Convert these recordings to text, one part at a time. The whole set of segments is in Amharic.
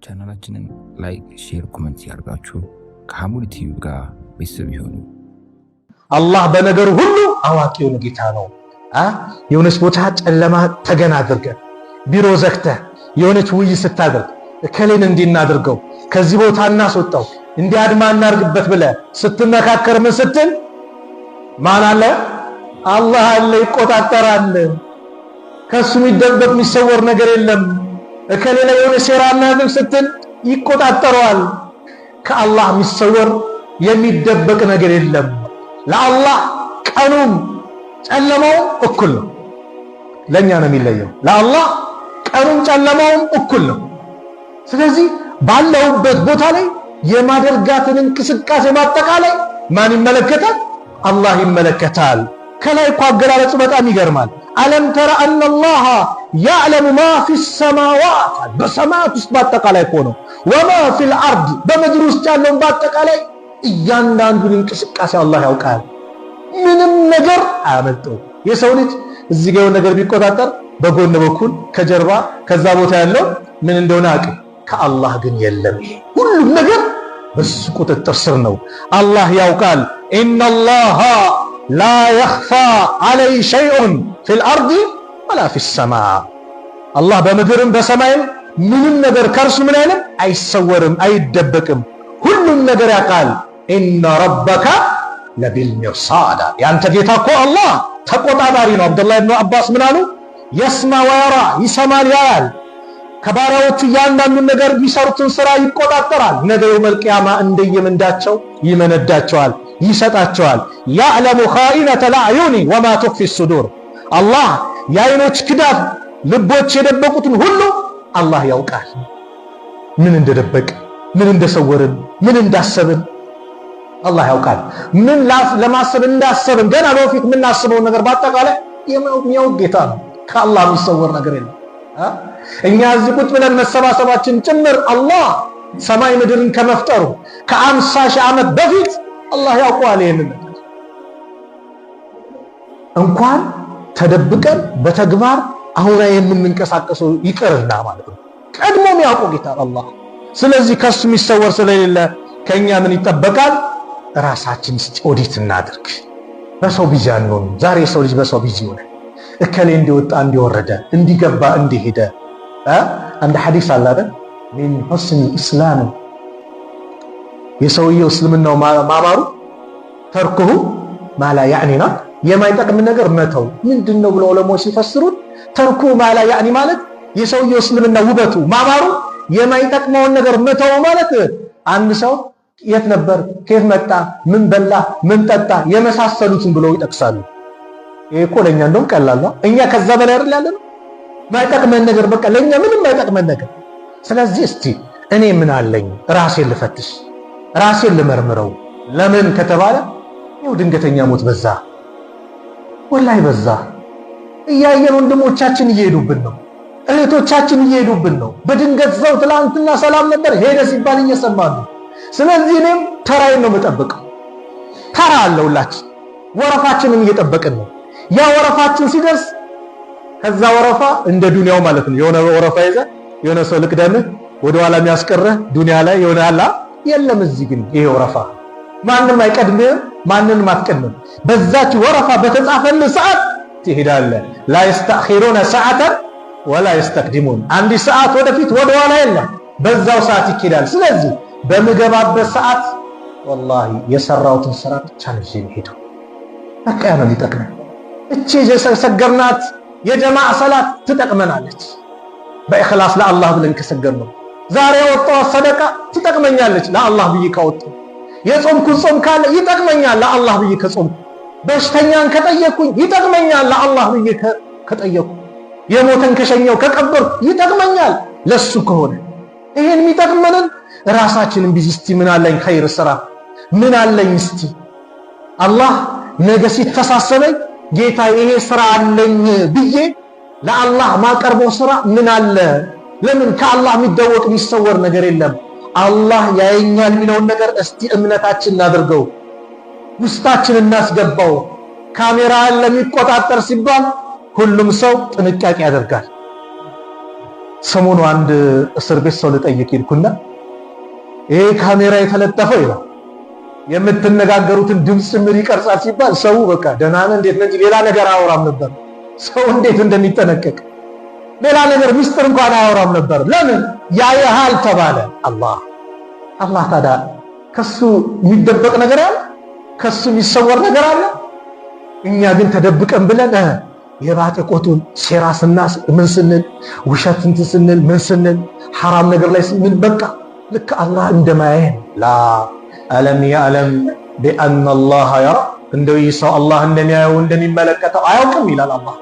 ቻናላችንን ላይክ፣ ሼር፣ ኮሜንት ያርጋችሁ ከሐሙድ ቲቪ ጋር ቤተሰብ ይሁኑ። አላህ በነገሩ ሁሉ አዋቂውን ጌታ ነው። የሆነች ቦታ ጨለማ ተገና አድርገህ ቢሮ ዘግተህ የሆነች ውይይት ስታደርግ እከሌን እንዲናደርገው ከዚህ ቦታ እናስወጣው እንዲያድማ እናርግበት ብለህ ስትመካከር ምን ስትል ማን አለ? አላህ አለ፣ ይቆጣጠራል። ከሱ የሚደበቅ የሚሰወር ነገር የለም። እከሌ ላይ የሆነ ሴራ እናድርግ ስትል ይቆጣጠረዋል። ከአላህ የሚሰወር የሚደበቅ ነገር የለም። ለአላህ ቀኑም ጨለማው እኩል ነው። ለኛ ነው የሚለየው። ለአላህ ቀኑም ጨለማውም እኩል ነው። ስለዚህ ባለውበት ቦታ ላይ የማደርጋትን እንቅስቃሴ ማጠቃላይ ማን ይመለከታል? አላህ ይመለከታል። ከላይ እኮ አገላለጹ በጣም ይገርማል። አለም ተረ አነላህ ያዕለሙ ማ ፊ ሰማዋት፣ በሰማያት ውስጥ በአጠቃላይ እኮ ነው። ወማ ፊል አርድ፣ በምድር ውስጥ ያለውን በአጠቃላይ እያንዳንዱን እንቅስቃሴ አላህ ያውቃል። ምንም ነገር አያመልጠው። የሰው ልጅ እዚህ ጋር ነገር ቢቆጣጠር በጎን በኩል ከጀርባ ከዛ ቦታ ያለው ምን እንደሆነ አቅም ከአላህ ግን የለም። ሁሉም ነገር በሱ ቁጥጥር ስር ነው። አላህ ያውቃል። ኢነላሃ ላ የኽፋ ዐለይሂ ሸይኡን ፊል አርድ ወላ ፊሰማ። አላህ በምድርም በሰማይም ምንም ነገር ከእርሱ ምን አይልም፣ አይሰወርም፣ አይደበቅም። ሁሉም ነገር ያውቃል። ኢነ ረበከ ለቢልሚርሳድ፣ ያንተ ጌታ እኮ አላህ ተቆጣጣሪ ነው። አብዱላህ ብኑ አባስ ምን አሉ? የስማ ወየራ፣ ይሰማል፣ ያያል። ከባሪያዎቹ እያንዳንዱን ነገር የሚሰሩትን ስራ ይቆጣጠራል። ነገ የውመል ቂያማ እንደየምንዳቸው ይመነዳቸዋል፣ ይሰጣቸዋል። ያዕለሙ ኻኢነተል አዕዩኒ ወማ ቱኽፊ ሱዱር፣ አላህ የአይኖች ክዳት ልቦች የደበቁትን ሁሉ አላህ ያውቃል። ምን እንደደበቅ፣ ምን እንደሰወርን፣ ምን እንዳሰብን አላህ ያውቃል። ምን ለማሰብ እንዳሰብን ገና በፊት የምናስበውን ነገር በአጠቃላይ የሚያውቅ ጌታ ነው። ከአላህ የሚሰወር ነገር የለም። እኛ እዚህ ቁጭ ብለን መሰባሰባችን ጭምር አላህ ሰማይ ምድርን ከመፍጠሩ ከ50 ሺህ ዓመት በፊት አላህ ያውቀዋል። ይሄንን እንኳን ተደብቀን በተግባር አሁን የምንንቀሳቀሰው ይቅርና ማለት ነው ቀድሞም ያውቀው ጌታ አላህ። ስለዚህ ከሱ የሚሰወር ስለሌለ ከኛ ምን ይጠበቃል? ራሳችን እስቲ ኦዲት እናድርግ። በሰው ቢዚ አንሆን። ዛሬ ሰው ልጅ በሰው ቢዚ ሆነ። እከሌ እንዲወጣ እንዲወረደ እንዲገባ እንዲሄደ አንድ ሐዲስ አለ አይደል? ሚን ሁስኒ ኢስላም፣ የሰውየው እስልምናው ማማሩ ተርኩሁ ማላ ያዕኒና፣ የማይጠቅም ነገር መተው። ምንድነው ብለው ዑለማዎች ሲፈስሩት ተርኩሁ ማላ ያዕኒ ማለት የሰውየው እስልምና ውበቱ ማማሩ የማይጠቅመውን ነገር መተው ማለት አንድ ሰው የት ነበር፣ ከየት መጣ፣ ምን በላ፣ ምን ጠጣ የመሳሰሉትን ብለው ይጠቅሳሉ። ይሄ እኮ ለኛ እንደውም ቀላል ነው። እኛ ከዛ በላይ አይደል ያለነው? ማይጠቅመን ነገር በቃ ለኛ ምንም ማይጠቅመን ነገር። ስለዚህ እስቲ እኔ ምን አለኝ ራሴን ልፈትሽ፣ ራሴን ልመርምረው። ለምን ከተባለ ይኸው ድንገተኛ ሞት በዛ፣ ወላሂ በዛ። እያየን ወንድሞቻችን እየሄዱብን ነው፣ እህቶቻችን እየሄዱብን ነው። በድንገት ሰው ትላንትና ሰላም ነበር ሄደ ሲባል እየሰማን ነው። ስለዚህ እኔም ተራዬን ነው የምጠብቀው። ተራ አለውላችን ወረፋችንን እየጠበቅን ነው። ያ ወረፋችን ሲደርስ ከዛ ወረፋ እንደ ዱንያው ማለት ነው የሆነ ወረፋ ይዘ የሆነ ሰው ልቅደምህ ወደ ኋላ የሚያስቀርህ ዱንያ ላይ የሆነ አላ የለም። እዚህ ግን ይሄ ወረፋ ማንንም አይቀድምም፣ ማንንም አትቀድምም። በዛች ወረፋ በተጻፈልህ ሰዓት ትሄዳለህ። ላ ይስተኺሩነ ሰዓተን ወላ ይስተቅዲሙን፣ አንድ ሰዓት ወደፊት ወደ ኋላ የለም፣ በዛው ሰዓት ይኬዳል። ስለዚህ በምገባበት ሰዓት ወላሂ የሰራሁትን ስራ ብቻ ነው የሚሄደው። በቃ ያ ነው የሚጠቅመን። እቺ የሰገርናት የጀማዓ ሰላት ትጠቅመናለች። በእኽላስ ለአላህ ብለን ከሰገር ነው። ዛሬ ያወጣው ሰደቃ ትጠቅመኛለች ለአላህ ብዬ ካወጣው። የጾምኩት ጾም ካለ ይጠቅመኛል ለአላህ ብዬ ከጾምኩ። በሽተኛን ከጠየቅኩኝ ይጠቅመኛል ለአላህ ብዬ ከጠየቅኩ። የሞተን ከሸኘው ከቀበርኩ ይጠቅመኛል ለሱ ከሆነ። ይሄን የሚጠቅመንን ራሳችንን ቢዚ እስቲ ምን አለኝ ኸይር ስራ ምን አለኝ እስቲ አላህ ነገ ሲተሳሰበኝ ጌታ ይሄ ስራ አለኝ ብዬ ለአላህ ማቀርበው ስራ ምን አለ? ለምን ከአላህ የሚደወቅ የሚሰወር ነገር የለም። አላህ ያየኛል የሚለውን ነገር እስቲ እምነታችን እናድርገው፣ ውስጣችን እናስገባው። ካሜራ ለሚቆጣጠር ሲባል ሁሉም ሰው ጥንቃቄ ያደርጋል። ሰሞኑ አንድ እስር ቤት ሰው ልጠይቅ ሄድኩና ይሄ ካሜራ የተለጠፈው ይላል የምትነጋገሩትን ድምፅ ምን ይቀርጻል ሲባል ሰው በቃ ደህና ነህ እንዴት ነህ ሌላ ነገር አያወራም ነበር። ሰው እንዴት እንደሚጠነቀቅ ሌላ ነገር ሚስጥር እንኳን አያወራም ነበር። ለምን ያየሃል ተባለ። አላህ ታዲያ ከሱ የሚደበቅ ነገር አለ? ከሱ የሚሰወር ነገር አለ? እኛ ግን ተደብቀን ብለን የባጤ ቆጡን ሴራ ምን ስንል ውሸት እንትን ስንል ምን ስንል ሐራም ነገር ላይ ምን በቃ ልክ አላህ እንደማያየን ላ አለም ያዕለም ቢአነ አላህ የራ እንደው ይህ ሰው አላህ እንደሚያየው እንደሚመለከተው አያውቅም ይላል አላህ።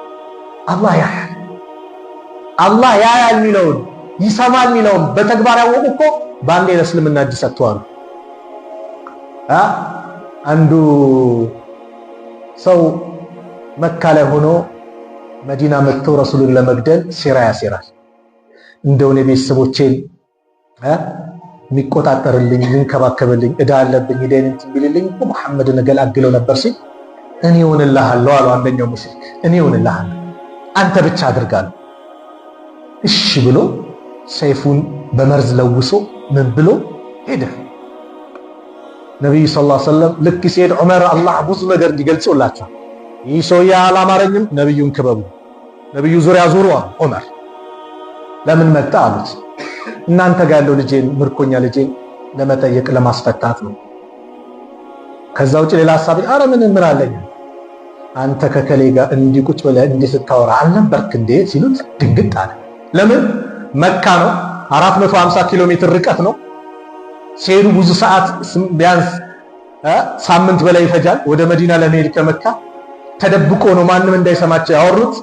አላህ ያያል። አላህ ያያል የሚለውን ይሰማል የሚለውን በተግባር ያወቁ እኮ በአንዴ ለእስልምና እጅ ሰጥተዋል። አንዱ ሰው መካ ላይ ሆኖ መዲና መጥቶ ረሱሉን ለመግደል ሴራ ያሴራል። እንደው እኔ ቤተሰቦቼን የሚቆጣጠርልኝ የሚንከባከብልኝ እዳ አለብኝ ሄደን ትብልልኝ ሙሐመድን ገላግለው ነበር ሲል እኔ እሆንልሃለሁ አለው አንደኛው ሙሽሪክ። እኔ እሆንልሃለሁ አንተ ብቻ አድርጋለሁ። እሺ ብሎ ሰይፉን በመርዝ ለውሶ ምን ብሎ ሄደ። ነብዩ ሰለላሁ ዐለይሂ ወሰለም ልክ ሲሄድ ዑመር አላህ ብዙ ነገር እንዲገልጽላቸዋል። ይህ ሰውዬ አላማረኝም፣ ነብዩን ክበቡ። ነብዩ ዙሪያ ዙሩ ዑመር ለምን መጣ አሉት። እናንተ ጋር ያለው ልጄን ምርኮኛ ልጄን ለመጠየቅ ለማስፈታት ነው። ከዛ ውጭ ሌላ ሐሳብ አረ ምን አለኝ አንተ ከከሌ ጋር እንዲህ ቁጭ ብለህ እንዲህ ስታወራ አልነበርክ እንዴ ሲሉት ድንግጥ አለ። ለምን መካ ነው 450 ኪሎ ሜትር ርቀት ነው። ሲሄዱ ብዙ ሰዓት ቢያንስ ሳምንት በላይ ይፈጃል ወደ መዲና ለመሄድ ከመካ ተደብቆ ነው ማንም እንዳይሰማቸው ያወሩት።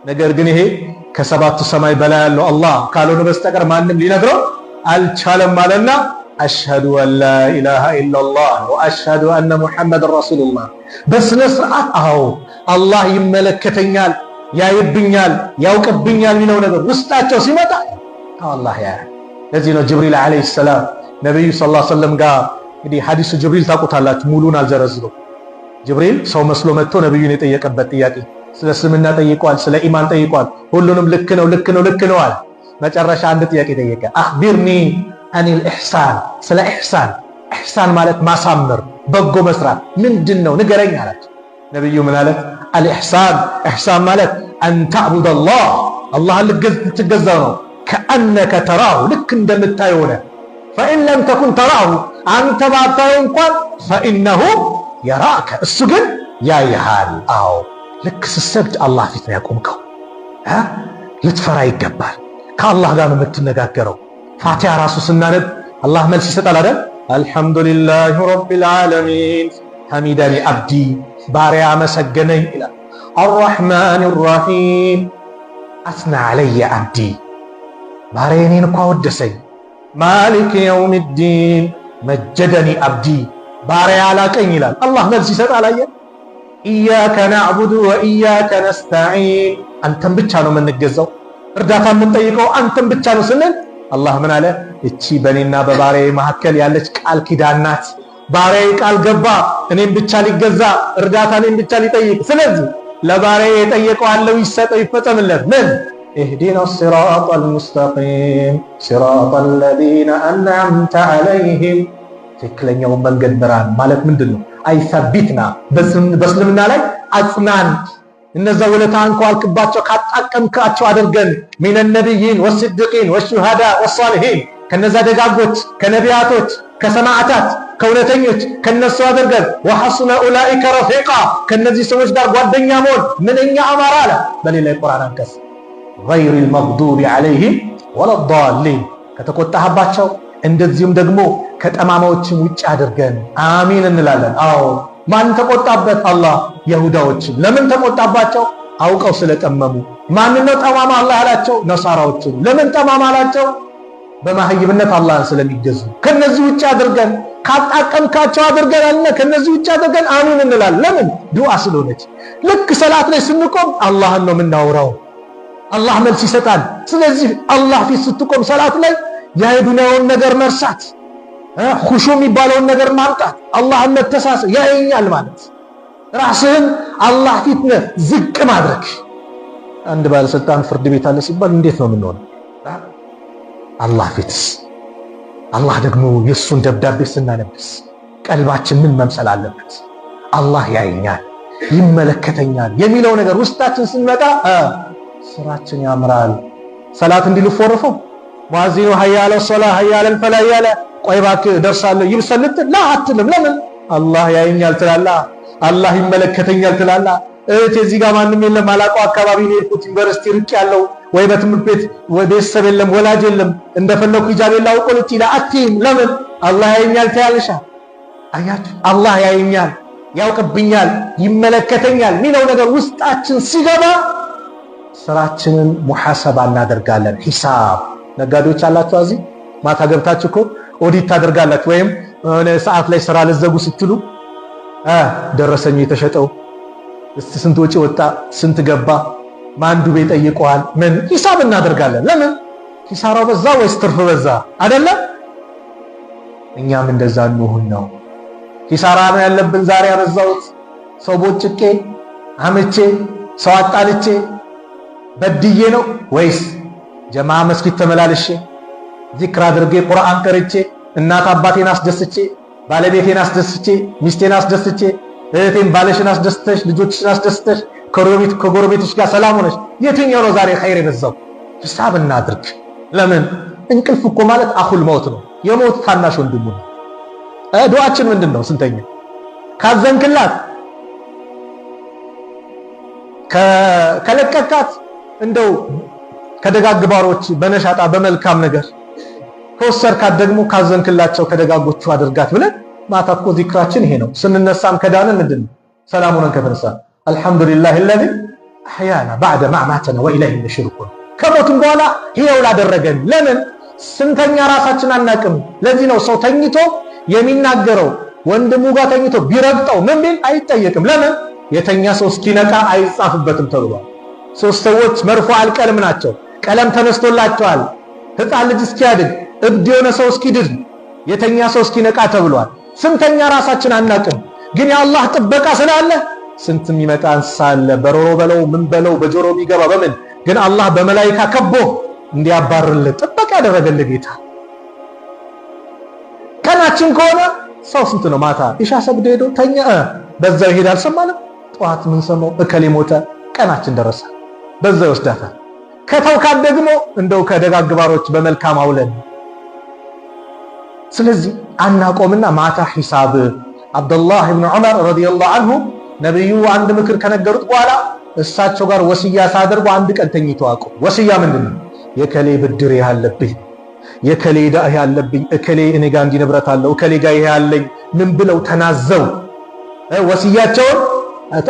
ነገር ግን ይሄ ከሰባቱ ሰማይ በላይ ያለው አላህ ካልሆነ በስተቀር ማንም ሊነግረው አልቻለም ማለትና አሽሀዱ አን ላ ኢላሃ ኢላላህ ወአሽሀዱ አነ ሙሐመድን ረሱሉላህ በስነ ስርዓት አላህ ይመለከተኛል፣ ያይብኛል፣ ያውቅብኛል የሚለው ነገር ውስጣቸው ሲመጣ አላህ ያያል። ለዚህ ነው ጅብሪል አለይሂ ሰላም ነብዩ ሰለላሁ ዐለይሂ ወሰለም ጋር እንግዲህ ሐዲሱ ጅብሪል ታውቁታላችሁ፣ ሙሉን አልዘረዝረው። ጅብሪል ሰው መስሎ መጥቶ ነብዩን የጠየቀበት ጥያቄ ስለ እስልምና ጠይቋል፣ ስለ ኢማን ጠይቋል። ሁሉንም ልክ ነው አለ። መጨረሻ አንድ ጥያቄ ጠየቀ። አኽቢርኒ አኒል ኢሕሳን፣ ስለ ኢሕሳን ማለት ማሳመር፣ በጎ መስራት ምንድነው ንገረኝ አላቸው። ነብዩ ምን አለ? ኢሕሳን ማለት አን ተዕቡደላህ አላህን ልትገዛው ነው። ከአነከ ተራሁ ልክ እንደምታየው ሆነ። ፈኢን ለም ተኩን ተራሁ አንተ ባታየው እንኳን ፈኢነሁ የራከ እሱ ግን ያይሃል። ልክ ስትሰግድ አላህ ፊት ነው ያቆምከው። ልትፈራ ይገባል። ከአላህ ጋር ነው የምትነጋገረው። ፋቲሃ ራሱ ስናነብ አላህ መልስ ይሰጣል አይደል? አልሐምዱሊላሂ ረቢል ዓለሚን ሐሚዳኒ አብዲ ባሪያ አመሰገነኝ ይላል። አርረሕማን ራሒም አስና ዐለየ አብዲ ባሪያ እኔን እኮ አወደሰኝ። ማሊክ የውሚዲን መጀደኒ አብዲ ባሪያ አላቀኝ ይላል። አላህ መልስ ይሰጣል። አየህ ኢያከ ናዕቡዱ ወኢያከ ነስተዒን አንተን ብቻ ነው የምንገዛው፣ እርዳታ የምንጠይቀው አንተን ብቻ ነው ስንል አላህ ምን አለ? እቺ በእኔና በባሪያዬ መካከል ያለች ቃል ኪዳን ናት። ባሪያዬ ቃል ገባ እኔም ብቻ ሊገዛ፣ እርዳታ እኔም ብቻ ሊጠይቅ። ስለዚህ ለባሪያዬ የጠየቀው አለው ይሰጠው፣ ይፈጸምለት። ምን اهدنا الصراط المستقيم صراط الذين أنعمت عليهم ትክክለኛውን መንገድ ምራን ማለት ምንድነው? አይሰቢትና በእስልምና ላይ አጽናን። እነዛ ውለታን ከዋልክባቸው ካጣቀምካቸው አድርገን ሚነ ነቢይን ወስድቂን ወሹሃዳ ወሷሊሂን ከነዛ ደጋጎች ከነቢያቶች ከሰማዕታት ከእውነተኞች ከነሱ አድርገን ወሐሱነ ኡላኢከ ረፊቃ ከነዚህ ሰዎች ጋር ጓደኛ መሆን ምንኛ አማራ አለ በሌላ የቁርአን አንቀጽ ገይሪል መግዱቢ ዐለይሂም ወለዳሊን ከተቆጣህባቸው እንደዚሁም ደግሞ ከጠማማዎችም ውጭ አድርገን አሚን እንላለን። ማን ተቆጣበት? አላህ ይሁዳዎችን። ለምን ተቆጣባቸው? አውቀው ስለጠመሙ። ማን ነው ጠማማ አላህ ያላቸው? ነሳራዎችን። ለምን ጠማማ አላቸው? በማህይብነት አላህን ስለሚገዙ። ከነዚህ ውጭ አድርገን ካጣቀምካቸው አድርገን አለ ከነዚህ ውጭ አድርገን አሚን እንላለን። ለምን? ዱዓ ስለሆነች። ልክ ሰላት ላይ ስንቆም አላህን ነው የምናወራው፣ አላህ መልስ ይሰጣል። ስለዚህ አላህ ፊት ስትቆም ሰላት ላይ የዱንያውን ነገር መርሳት፣ ኹሹ የሚባለውን ነገር ማምጣት፣ አላህን መተሳሰብ ያየኛል ማለት ራስህን አላህ ፊት ዝቅ ማድረግ። አንድ ባለስልጣን ፍርድ ቤት አለ ሲባል እንዴት ነው የምንሆነው? አላህ ፊትስ? አላህ ደግሞ የእሱን ደብዳቤ ስናነብስ ቀልባችን ምን መምሰል አለበት? አላህ ያየኛል፣ ይመለከተኛል የሚለው ነገር ውስጣችን ሲመጣ ስራችን ያምራል። ሰላት እንዲልፎርፈው ሙአዚኑ ሀያ አለ ሶላ ሀያ አለ ፈላ ያለ ቆይ እባክህ ደርሳለሁ ይብሰልት ላ አትልም። ለምን? አላህ ያየኛል ትላላ፣ አላህ ይመለከተኛል ትላላ። እህቴ እዚህ ጋር ማንም የለም አላውቀው አካባቢ ነው የሄድኩት ዩኒቨርሲቲ ርቅ ያለው ወይ በትምህርት ቤት ቤተሰብ የለም ወላጅ የለም እንደፈለኩ ሂጃቤን ላውቀው ልትይ አትይም። ለምን? አላህ ያየኛል ትያለሻ። አያችሁ አላህ ያየኛል፣ ያውቅብኛል፣ ይመለከተኛል የሚለው ነገር ውስጣችን ሲገባ ስራችንን ሙሐሰባ እናደርጋለን። ሂሳብ ነጋዴዎች አላችሁ እዚህ ማታ ገብታችሁ እኮ ኦዲት ታደርጋላችሁ። ወይም የሆነ ሰዓት ላይ ስራ ልዘጉ ስትሉ ደረሰኝ የተሸጠው እስቲ ስንት ወጪ ወጣ፣ ስንት ገባ፣ ማን ዱቤ ጠይቀዋል፣ ምን ሂሳብ እናደርጋለን። ለምን? ኪሳራው በዛ ወይስ ትርፍ በዛ አይደለም? እኛም እንደዛ እንሁን ነው። ኪሳራ ነው ያለብን ዛሬ ያበዛሁት ሰው ቦጭቄ አመቼ ሰው አጣልቼ በድዬ ነው ወይስ ጀማ መስጊድ ተመላልሼ ዚክር አድርጌ ቁርአን ቀርቼ እናት አባቴን አስደስቼ ባለቤቴን አስደስቼ ሚስቴን አስደስቼ እህቴን ባለሽን አስደስተሽ ልጆችሽን አስደስተሽ ከጎረቤትሽ ጋር ሰላም ሆነሽ የትኛው ነው ዛሬ ኸይር የበዛው? ሂሳብ እናድርግ። ለምን? እንቅልፍ እኮ ማለት አኹል መውት ነው፣ የሞት ታናሽ ወንድሙ ነው። ዱዓችን ምንድን ነው? ስንተኛ ካዘንክላት ከለቀቃት እንደው ከደጋግ ባሮች በነሻጣ በመልካም ነገር ከወሰርካት ደግሞ ካዘንክላቸው ከደጋጎቹ አድርጋት ብለን ማታ እኮ ዚክራችን ይሄ ነው። ስንነሳም ከዳነ ምንድን ነው? ሰላም ሆነን ከተነሳ አልሐምዱሊላህ الذي احيانا بعد ما ماتنا واليه النشور። ከሞቱም በኋላ ሕያው ላደረገን። ለምን? ስንተኛ ራሳችን አናቅም። ለዚህ ነው ሰው ተኝቶ የሚናገረው ወንድሙ ጋር ተኝቶ ቢረግጠው ምን ቢል አይጠየቅም። ለምን? የተኛ ሰው እስኪነቃ አይጻፍበትም ተብሏል። ሶስት ሰዎች መርፎ አልቀለም ናቸው። ቀለም ተነስቶላቸዋል። ህፃን ልጅ እስኪያድግ እብድ የሆነ ሰው እስኪድን የተኛ ሰው እስኪነቃ ተብሏል። ስንተኛ ራሳችን አናቅም። ግን የአላህ ጥበቃ ስላለ ስንት የሚመጣ እንስሳ አለ። በሮሮ በለው ምን በለው በጆሮ ቢገባ በምን ግን አላህ በመላኢካ ከቦ እንዲያባርልህ ጥበቃ ያደረገልህ ጌታ። ቀናችን ከሆነ ሰው ስንት ነው ማታ ኢሻ ሰግዶ ሄዶ ተኛ በዛው ይሄዳል። ሰማንም ጠዋት ምን ሰማው እከሌ ሞተ፣ ቀናችን ደረሰ፣ በዛው ይወስዳታል። ከተውካት ደግሞ እንደው ከደጋግ ባሮች በመልካም አውለን። ስለዚህ አናቆምና ማታ ሂሳብ። አብዱላህ ኢብኑ ዑመር ረዲየላሁ ዐንሁ ነብዩ አንድ ምክር ከነገሩት በኋላ እሳቸው ጋር ወስያ ሳደርጉ አንድ ቀን ተኝተው አቁ። ወስያ ምንድነው? የከሌ ብድር ያለብኝ፣ የከሌ ዳ ያለብኝ፣ እከሌ እኔ ጋር እንዲህ ንብረት አለው፣ እከሌ ጋር ይሄ ያለኝ ምን ብለው ተናዘው ወስያቸውን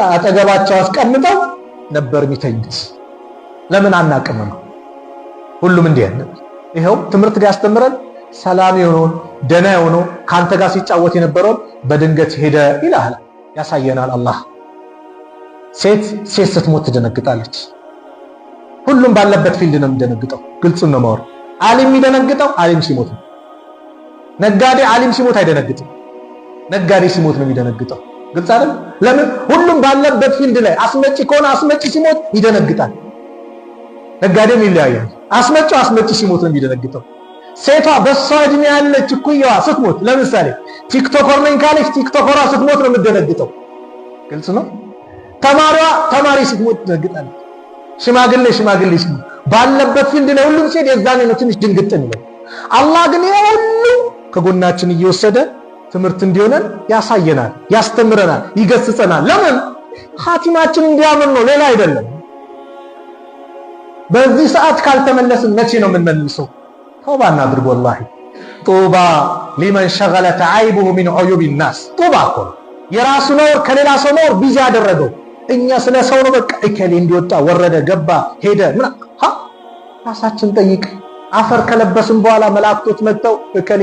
አጠገባቸው አስቀምጠው ነበር የሚተኙት። ለምን አናቅም ነው? ሁሉም እንዲህ ያለ ይሄው ትምህርት ሊያስተምረን ሰላም የሆነውን ደና የሆነው ካንተ ጋር ሲጫወት የነበረውን በድንገት ሄደ ይላል ያሳየናል አላህ። ሴት ስትሞት ትደነግጣለች። ሁሉም ባለበት ፊልድ ነው የሚደነግጠው። ግልጹን ነው ማወር። ዓሊም የሚደነግጠው ዓሊም ሲሞት ነው። ነጋዴ ዓሊም ሲሞት አይደነግጥም። ነጋዴ ሲሞት ነው የሚደነግጠው። ግልጽ አይደል? ለምን? ሁሉም ባለበት ፊልድ ላይ አስመጪ ከሆነ አስመጪ ሲሞት ይደነግጣል። ነጋዴም ይለያያል። አስመጪ ሲሞት ነው የሚደነግጠው። ሴቷ በሷ እድሜ ያለች እኩያዋ ስትሞት፣ ለምሳሌ ቲክቶከር ነኝ ካለች ቲክቶከሯ ስትሞት ነው የምትደነግጠው። ግልጽ ነው። ተማሪ ስትሞት ትደነግጣለች። ሽማግሌ ሲሞት ባለበት ፊልድ ላይ ሁሉም ሴት የዛኔ ነው ትንሽ ድንግጥ ነው። አላህ ግን ሁሉ ከጎናችን እየወሰደ ትምህርት እንዲሆነን ያሳየናል፣ ያስተምረናል፣ ይገስጸናል። ለምን? ኻቲማችን እንዲያምር ነው፣ ሌላ አይደለም። በዚህ ሰዓት ካልተመለስን መቼ ነው የምንመልሰው? ተውባ እናድርግ። ወላሂ ጡባ ሊመን ሸገለት ዐይቡሁ ሚን ዑዩብ ናስ። ጡባ እኮ የራሱ ነውር ከሌላ ሰው ነውር ቢዚ ያደረገው። እኛ ስለ ሰው ነው በቃ እከሌ እንዲወጣ ወረደ ገባ ሄደ ራሳችን ጠይቅ። አፈር ከለበስን በኋላ መላእክቶች መጥተው እከሌ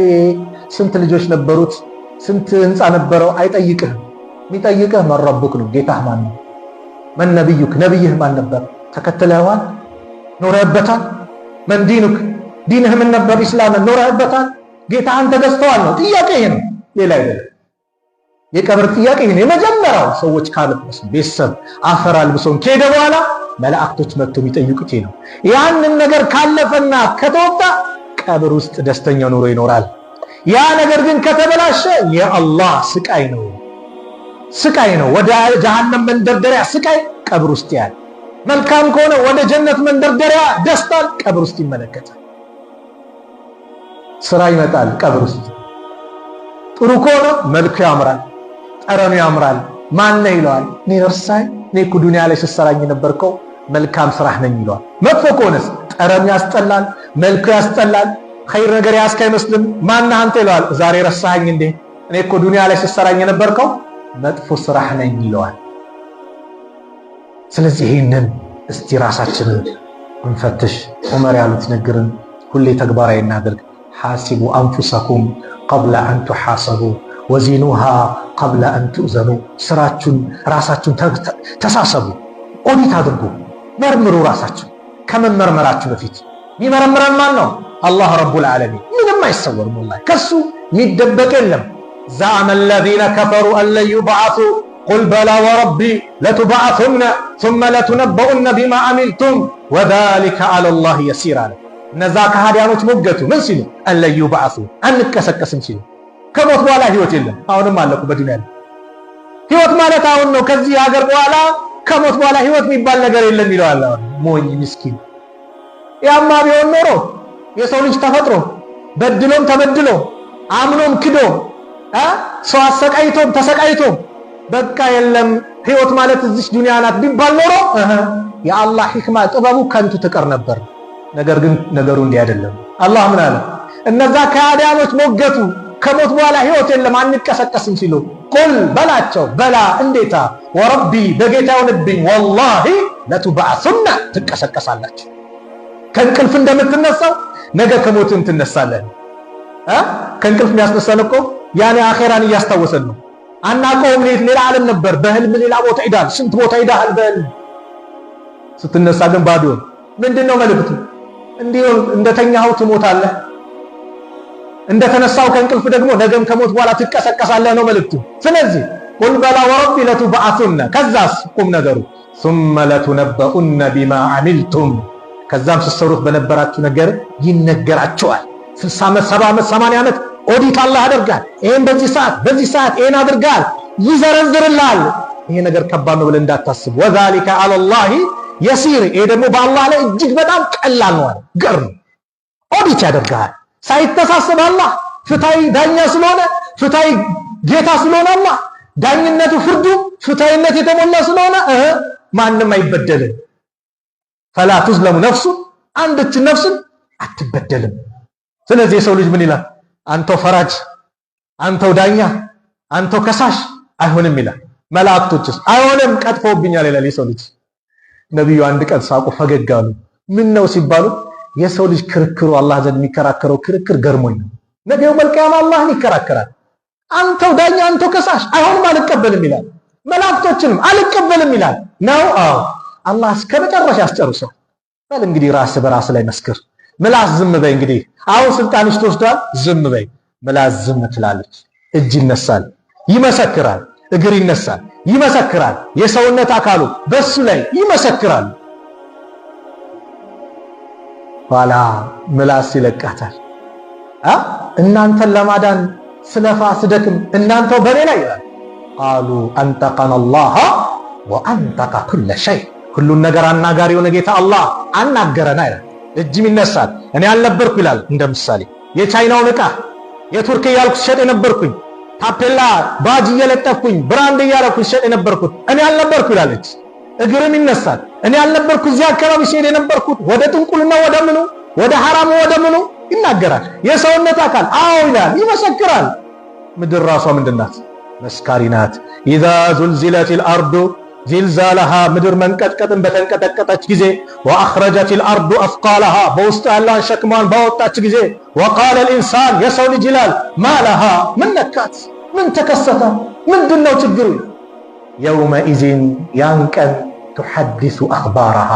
ስንት ልጆች ነበሩት ስንት ህንፃ ነበረው አይጠይቅህም። የሚጠይቅህ መን ረቡክ ነው፣ ጌታህ ማን ነው? መን ነቢዩክ፣ ነቢይህ ማን ነበር? ተከትለዋል? ኖረህበታል? መን ዲኑክ፣ ዲንህ ምን ነበር? ኢስላምን ኖረህበታል? ጌታህን ተገዝተዋል ነው ጥያቄ። ይሄ ነው፣ ሌላ አይደለም። የቀብር ጥያቄ ይሄ ነው። የመጀመሪያው ሰዎች ካለበሱ ቤተሰብ አፈር አልብሶን ከሄደ በኋላ መላእክቶች መጥተው የሚጠይቁት ነው። ያንን ነገር ካለፈና ከተወጣ ቀብር ውስጥ ደስተኛ ኑሮ ይኖራል። ያ ነገር ግን ከተበላሸ የአላህ ስቃይ ነው፣ ስቃይ ነው። ወደ ጀሃነም መንደርደሪያ ስቃይ ቀብር ውስጥ ያለ። መልካም ከሆነ ወደ ጀነት መንደርደሪያ ደስታን ቀብር ውስጥ ይመለከታል። ስራ ይመጣል ቀብር ውስጥ። ጥሩ ከሆነ መልኩ ያምራል፣ ጠረኑ ያምራል። ማን ነው ይለዋል? እኔ ረሳኝ፣ እኔ እኮ ዱንያ ላይ ስሰራኝ ነበርከው መልካም ስራህ ነኝ ይለዋል። መጥፎ ከሆነስ ጠረኑ ያስጠላል፣ መልኩ ያስጠላል፣ ኸይር ነገር ያስካ አይመስልም። ማን አንተ ይለዋል። ዛሬ ረሳኸኝ እንዴ? እኔ እኮ ዱንያ ላይ ስሰራኝ ነበርከው መጥፎ ስራህ ነኝ ይለዋል። ስለዚህ ይህንን እስቲ ራሳችንን እንፈትሽ። ዑመር ያሉት ንግርን ሁሌ ተግባራዊ እናድርግ። ሓሲቡ አንፉሰኩም ቀብለ አን ቱሓሰቡ ወዚኑሃ ቀብለ አን ትእዘኑ። ስራችሁን ራሳችሁን ተሳሰቡ፣ ኦዲት አድርጉ፣ መርምሩ ራሳችሁ ከመመርመራችሁ በፊት። የሚመረምረን ማን ነው? አላህ ረቡል ዓለሚን። ምንም አይሰወርም፣ ወላሂ ከሱ የሚደበቅ የለም። ዘዐመ አለዚነ ከፈሩ አን ለን ዩብዐሱ ቁል በላ ወረቢ ለቱብዐሱነ ሱመ ለቱነበኡነ ቢማ ዐሚልቱም ወዛሊከ ዐለላህ የሲር አለ። እነዛ ከሃዲያኖች ሞገቱ ምን ሲሉ? አን ለን ዩብዐሱ አንቀሰቀስም ሲሉ። ከሞት በኋላ ህይወት የለም። አሁንም አለኩ በዱንያ ላይ ህይወት ማለት አሁን ነው። ከዚህ ሀገር በኋላ ከሞት በኋላ ህይወት የሚባል ነገር የለም ይለዋል። ሞኝ ምስኪን። ያማ ቢሆን ኖሮ የሰው ልጅ ተፈጥሮ በድሎም ተበድሎ አምኖም ክዶ ሰው አሰቃይቶም ተሰቃይቶም በቃ የለም ህይወት ማለት እዚህ ዱንያ ናት ቢባል ኖሮ የአላህ ሂክማ ጥበቡ ከንቱ ትቀር ነበር። ነገር ግን ነገሩ እንዲህ አይደለም። አላህ ምን አለ? እነዛ ከሃዲያኖች ሞገቱ ከሞት በኋላ ህይወት የለም አንቀሰቀስም ሲሉ ቁል በላቸው፣ በላ እንዴታ፣ ወረቢ በጌታ ይሁንብኝ፣ ወላሂ ለቱብዐሱነ ትቀሰቀሳላችሁ። ከእንቅልፍ እንደምትነሳው ነገ ከሞትም ትነሳለህ። ከእንቅልፍ የሚያስነሳን እኮ ያኔ አኼራን እያስታወሰን ነው። አናውቀውም። ሌላ ዓለም ነበር። በህልም ሌላ ቦታ ሄዳል። ስንት ቦታ ሄዳል በህልም። ስትነሳ ግን ባዶ። ምንድነው መልእክቱ? እንዲሁ እንደተኛኸው ትሞታለህ፣ እንደተነሳው ከእንቅልፍ ደግሞ ነገም ከሞት በኋላ ትቀሰቀሳለህ ነው መልእክቱ። ስለዚህ ቁል በላ ወረቢ ለቱብዐሱነ፣ ከዛስ ቁም ነገሩ ሱመ ለቱነበኡነ ቢማ ዐሚልቱም፣ ከዛም ስትሰሩት በነበራችሁ ነገር ይነገራቸዋል። 60 ዓመት 70 ዓመት 80 ዓመት ኦዲት አላህ ያደርጋል። ይሄን በዚህ ሰዓት ይሄን አድርጋል ይዘረዝርልሃል። ይሄ ነገር ከባድ ነው ብለህ እንዳታስብ። ወዛሊከ ዐለላሂ የሲር፣ ይሄ ደግሞ በአላህ ላይ እጅግ በጣም ቀላል ነው። ገር ኦዲት ያደርጋል ሳይተሳሰብ። አላህ ፍትሃዊ ዳኛ ስለሆነ፣ ፍትሃዊ ጌታ ስለሆነ፣ አላህ ዳኝነቱ ፍርዱ ፍትሃዊነት የተሞላ ስለሆነ ማንም አይበደልም። ፈላ ቱዝለሙ ነፍሱ፣ አንድች ነፍስን አትበደልም። ስለዚህ የሰው ልጅ ምን ይላል? አንተው ፈራጅ፣ አንተው ዳኛ፣ አንተው ከሳሽ አይሆንም ይላል። መላእክቶችስ አይሆንም ቀጥፎብኛል ይላል የሰው ልጅ። ነቢዩ አንድ ቀን ሳቁ፣ ፈገግ አሉ። ምን ነው ሲባሉ የሰው ልጅ ክርክሩ አላህ ዘንድ የሚከራከረው ክርክር ገርሞኝ ነው። ነገ የውመል ቂያማ አላህን ይከራከራል። አንተው ዳኛ፣ አንተው ከሳሽ አይሆንም አልቀበልም ይላል። መላእክቶችንም አልቀበልም ይላል ነው። አዎ አላህ እስከ መጨረሻ ያስጨርሰው። በል እንግዲህ ራስ በራስ ላይ መስክር። ምላስ ዝም በይ እንግዲህ። አሁን ስልጣንሽ ተወስዷል፣ ዝም በይ። ምላስ ዝም ትላለች። እጅ ይነሳል፣ ይመሰክራል። እግር ይነሳል፣ ይመሰክራል። የሰውነት አካሉ በሱ ላይ ይመሰክራል። ኋላ ምላስ ይለቃታል። እናንተን ለማዳን ስለፋ ስደክም እናንተው በኔ ላይ ይላል። ቃሉ አንጠቀነ አላህ ወአንጠቀ ኩለ ሸይ፣ ሁሉን ነገር አናጋሪ የሆነ ጌታ አላህ አናገረና ይላል። እጅም ይነሳል። እኔ አልነበርኩ ይላል። እንደ ምሳሌ የቻይናውን ዕቃ የቱርክ እያልኩ ሸጥ የነበርኩኝ፣ ታፔላ ባጅ እየለጠፍኩኝ ብራንድ እያልኩ ሸጥ የነበርኩት እኔ አልነበርኩ ይላለች። እግርም ይነሳል። እኔ አልነበርኩ እዚህ አካባቢ ሲሄድ የነበርኩት፣ ወደ ጥንቁልና ወደ ምኑ ወደ ሐራሙ ወደ ምኑ ይናገራል። የሰውነት አካል አዎ ይላል፣ ይመሰክራል። ምድር ራሷ ምንድናት? መስካሪ ናት። ኢዛ ዙልዚለቲል አርዱ ዚልዛለሃ፣ ምድር መንቀጥቀጥን በተንቀጠቀጠች ጊዜ፣ ወአኽረጀቲል አርዱ አስቃለሃ፣ በውስጡ ያለውን ሸክሟን ባወጣች ጊዜ፣ ወቃለ ልኢንሳን፣ የሰው ልጅ ይላል ማለሃ፣ ምን ነካት? ምን ተከሰተ? ምንድነው ችግሩ? የውመኢዚን፣ ያን ቀን ቱሐዲሱ አኽባረሃ፣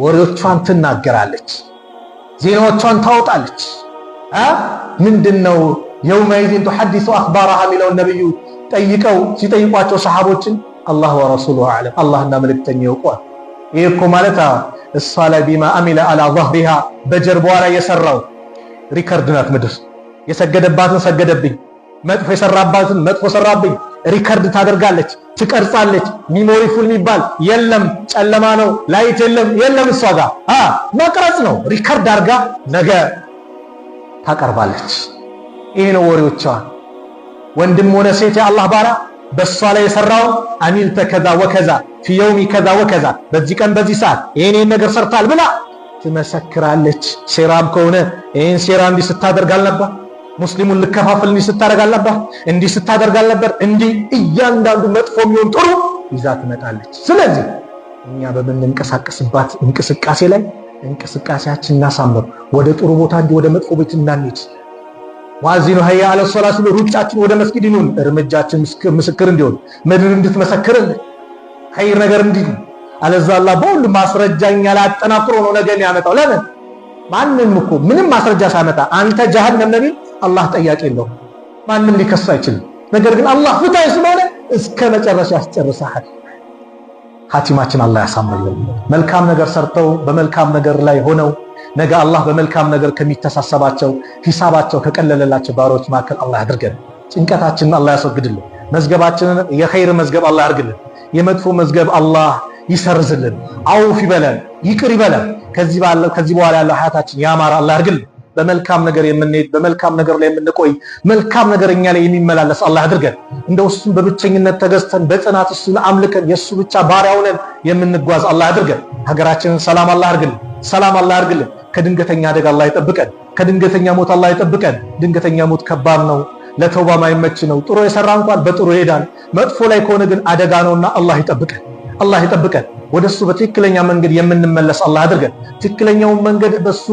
ወሬዎቿን ትናገራለች፣ ዜናዎቿን ታወጣለች። ምንድነው የውመኢዚን ቱሐዲሱ አኽባረሃ የሚለውን ነብዩ ሲጠይቋቸው ሰሃቦችን አላህ ወረሱሉሁ አዕለም፣ አላህና መልእክተኛው ያውቃል። ይሄ እኮ ማለት እሷ ላይ ቢማ አሚለ አላ ظهرها በጀርባዋ ላይ የሰራው ሪከርድ ናት ምድር። የሰገደባትን ሰገደብኝ፣ መጥፎ የሰራባትን መጥፎ ሰራብኝ ሪከርድ ታደርጋለች፣ ትቀርጻለች። ሚሞሪ ፉል የሚባል የለም፣ ጨለማ ነው፣ ላይት የለም። እሷ ጋር መቅረጽ ነው። ሪከርድ አድርጋ ነገ ታቀርባለች። ይሄ ነው ወሬዎቿ። ወንድም ሆነ ሴት የአላህ ባሪያ በሷ ላይ የሰራው አሚልተ ከዛ ወከዛ ፊ የውሚ ከዛ ወከዛ በዚህ ቀን በዚህ ሰዓት ይሄን ነገር ሰርታል ብላ ትመሰክራለች። ሴራም ከሆነ ይሄን ሴራ እንዲህ ስታደርግ አልነበር? ሙስሊሙን ልከፋፍል እንዲህ ስታደርግ አልነበር? እንዲህ ስታደርግ አልነበር? እንዲህ እያንዳንዱ መጥፎ የሚሆን ጥሩ ይዛ ትመጣለች። ስለዚህ እኛ በምንንቀሳቀስባት እንቅስቃሴ ላይ እንቅስቃሴያችን እናሳምር። ወደ ጥሩ ቦታ እንጂ ወደ መጥፎ ቤት እናንሂድ። ሙአዚኑ ሀያ አለ ሶላት ብሎ ሩጫችን ወደ መስጊድ ይሁን፣ እርምጃችን ምስክር እንዲሆን ምድር እንድትመሰክርን ኸይር ነገር እንዲህ አለዛ አላህ በሁሉ ማስረጃኛ ላይ አጠናክሮ ነው ነገ የሚያመጣው። ለምን ማንም እኮ ምንም ማስረጃ ሳመጣ አንተ ጀሃነም ነኝ አላህ ጠያቂ የለውም፣ ማንም ሊከስ አይችልም። ነገር ግን አላህ ፍትሃዊ ስለሆነ እስከ መጨረሻ ያስጨርሳል። ኻቲማችን አላህ ያሳምረን። መልካም ነገር ሰርተው በመልካም ነገር ላይ ሆነው ነገ አላህ በመልካም ነገር ከሚተሳሰባቸው ሂሳባቸው ከቀለለላቸው ባሮች መካከል አላህ ያድርገን። ጭንቀታችንን አላህ ያስወግድልን። መዝገባችንን የኸይር መዝገብ አላህ ያድርግልን። የመጥፎ መዝገብ አላህ ይሰርዝልን፣ አውፍ ይበለን፣ ይቅር ይበለን። ከዚህ በኋላ ያለው ሀያታችን ያማረ አላህ ያድርግልን። በመልካም ነገር የምንሄድ በመልካም ነገር ላይ የምንቆይ መልካም ነገር እኛ ላይ የሚመላለስ አላህ ያድርገን። እንደው እሱን በብቸኝነት ተገዝተን በጽናት እሱን አምልከን የእሱ ብቻ ባሪያ ሆነን የምንጓዝ አላህ ያድርገን። ሀገራችንን ሰላም አላህ ያድርግልን፣ ሰላም አላህ ያድርግልን። ከድንገተኛ አደጋ አላህ ይጠብቀን፣ ከድንገተኛ ሞት አላህ ይጠብቀን። ድንገተኛ ሞት ከባድ ነው፣ ለተውባ ማይመች ነው። ጥሩ የሰራ እንኳን በጥሩ ይሄዳል፣ መጥፎ ላይ ከሆነ ግን አደጋ ነውና አላህ ይጠብቀን፣ አላህ ይጠብቀን። ወደሱ በትክክለኛ መንገድ የምንመለስ አላህ ያድርገን። ትክክለኛውን መንገድ በሱ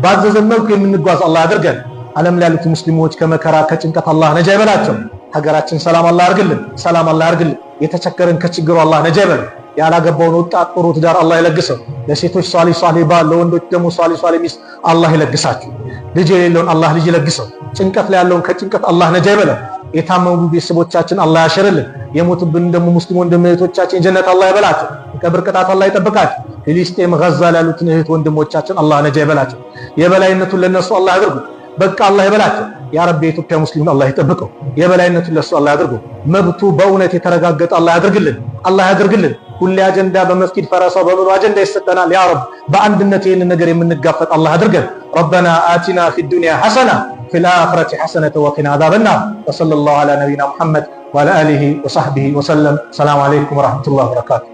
ባዘዘን መልኩ የምንጓዝ አላህ ያድርገን። ዓለም ላይ ያሉት ሙስሊሞች ከመከራ ከጭንቀት አላህ ነጃ ይበላቸው። ሀገራችን ሰላም አላህ ያርግልን፣ ሰላም አላህ ያርግልን። የተቸገረን ከችግሩ አላህ ነጃ ይበል። ያላገባውን ወጣት ጥሩ ትዳር አላህ ይለግሰው። ለሴቶች ሷሊህ ባል፣ ለወንዶች ደግሞ ሷሊህ ሚስት አላህ ይለግሳቸው። ልጅ የሌለውን አላህ ልጅ ይለግሰው። ጭንቀት ላይ ያለውን ከጭንቀት አላህ ነጃ ይበለው። የታመሙ ቤተሰቦቻችን አላህ ያሽርልን። የሞቱብን ደግሞ ሙስሊም ወንድም እህቶቻችን ጀነት አላህ ይበላቸው። ከብር ቅጣት አላህ ይጠብቃቸው። ፍልስጤም ጋዛ ያሉትን እህት ወንድሞቻችን አላህ ነጃ ይበላቸው። የበላይነቱን ለነሱ አላህ ያድርጉ። በቃ አላህ ይበላቸው። ያ ረቢ የኢትዮጵያ ሙስሊም አላህ ይጠብቀው። የበላይነቱን ለሱ አላህ ያድርጉ። መብቱ በእውነት የተረጋገጠ አላህ ያድርግልን፣ አላህ ያድርግልን። ሁሌ አጀንዳ በመስጊድ ፈረሰው በብሎ አጀንዳ ይሰጠናል። ያ ረብ በአንድነት ይህንን ነገር የምንጋፈጥ አላህ ያድርገን። ረበና አቲና ፊ ዱንያ ሐሰና ፊል አኺረቲ ሐሰነተ ወቂና አዛበናር። ወሰለላሁ ዐላ ነቢይና ሙሐመድ ወዐላ አሊሂ ወሰህቢሂ ወሰለም። ሰላም አለይኩም ወረሕመቱላሂ ወበረካቱሁ።